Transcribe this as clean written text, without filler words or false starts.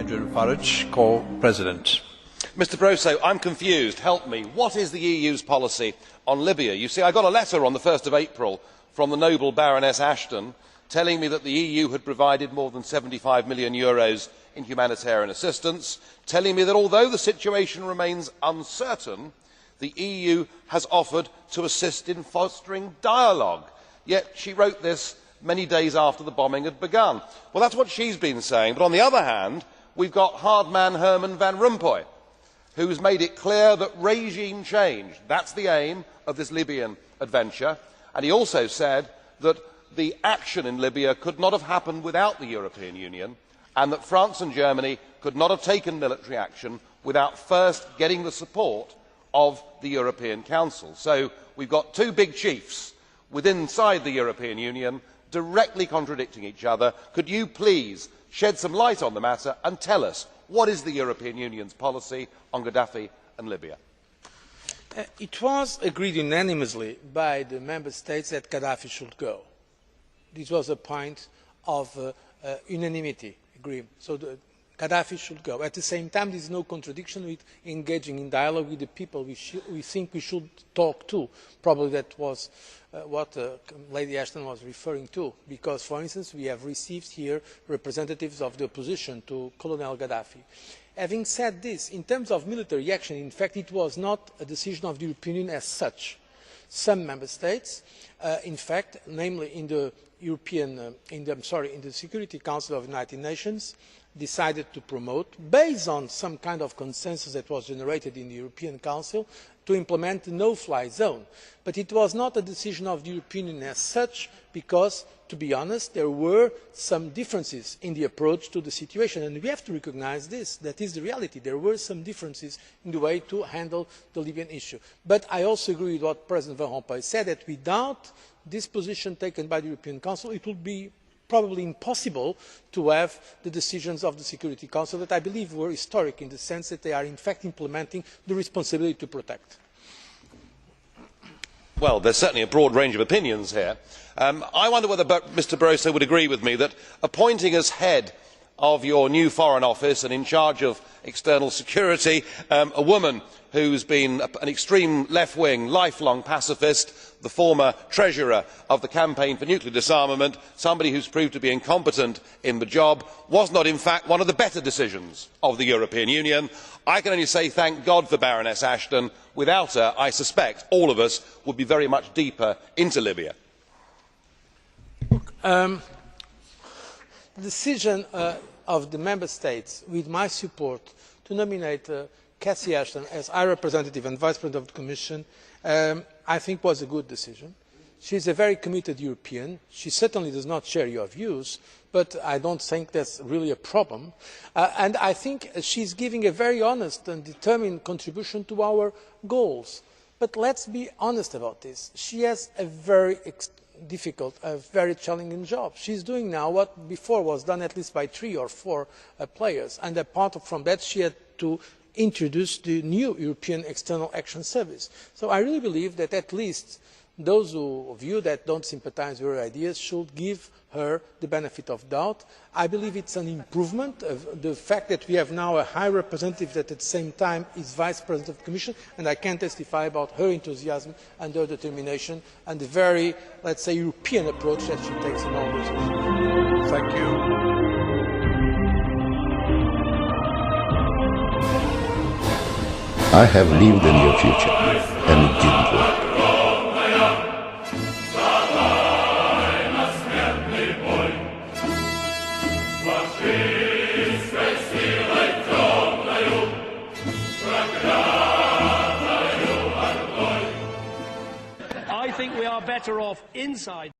Nigel Farage, co-president. Mr Barroso, I'm confused. Help me. What is the EU's policy on Libya? You see, I got a letter on the 1st of April from the noble Baroness Ashton telling me that the EU had provided more than €75 million in humanitarian assistance, telling me that although the situation remains uncertain, the EU has offered to assist in fostering dialogue. Yet she wrote this many days after the bombing had begun. Well, that's what she's been saying, but on the other hand, we've got hard man Herman Van Rompuy, who has made it clear that regime change, that's the aim of this Libyan adventure, and he also said that the action in Libya could not have happened without the European Union, and that France and Germany could not have taken military action without first getting the support of the European Council. So we've got two big chiefs inside the European Union directly contradicting each other. Could you please shed some light on the matter and tell us what is the European Union's policy on Gaddafi and Libya? It was agreed unanimously by the Member States that Gaddafi should go. This was a point of unanimity agreement. So Gaddafi should go. At the same time, there is no contradiction with engaging in dialogue with the people we think we should talk to. Probably that was what Lady Ashton was referring to, because, for instance, we have received here representatives of the opposition to Colonel Gaddafi. Having said this, in terms of military action, in fact, it was not a decision of the European Union as such. Some Member States, in fact, namely in the Security Council of the United Nations, decided to promote, based on some kind of consensus that was generated in the European Council, to implement the no-fly zone. But it was not a decision of the European Union as such, because, to be honest, there were some differences in the approach to the situation, and we have to recognise this. That is the reality. There were some differences in the way to handle the Libyan issue. But I also agree with what President Van Rompuy said, that without this position taken by the European Council, it would be probably impossible to have the decisions of the Security Council that I believe were historic in the sense that they are in fact implementing the responsibility to protect. Well, there's certainly a broad range of opinions here. I wonder whether Mr Barroso would agree with me that appointing as head of your new Foreign Office and in charge of external security a woman who has been an extreme left-wing, lifelong pacifist, the former treasurer of the Campaign for Nuclear Disarmament, somebody who has proved to be incompetent in the job, was not in fact one of the better decisions of the European Union. I can only say thank God for Baroness Ashton. Without her, I suspect all of us would be very much deeper into Libya. The decision of the Member States, with my support, to nominate Cathy Ashton as High Representative and Vice President of the Commission, I think was a good decision. She is a very committed European. She certainly does not share your views, but I do not think that is really a problem. And I think she is giving a very honest and determined contribution to our goals. But let us be honest about this. She has a very difficult, a very challenging job. She is doing now what before was done at least by 3 or 4 players, and apart from that she had to introduce the new European External Action Service. So I really believe that at least those of you that do not sympathise with her ideas should give her the benefit of the doubt. I believe it is an improvement, the fact that we have now a High Representative that at the same time is Vice President of the Commission, and I can testify about her enthusiasm and her determination and the very, let us say, European approach that she takes in all those issues. Thank you. I have lived in your future, and it didn't work. I think we are better off inside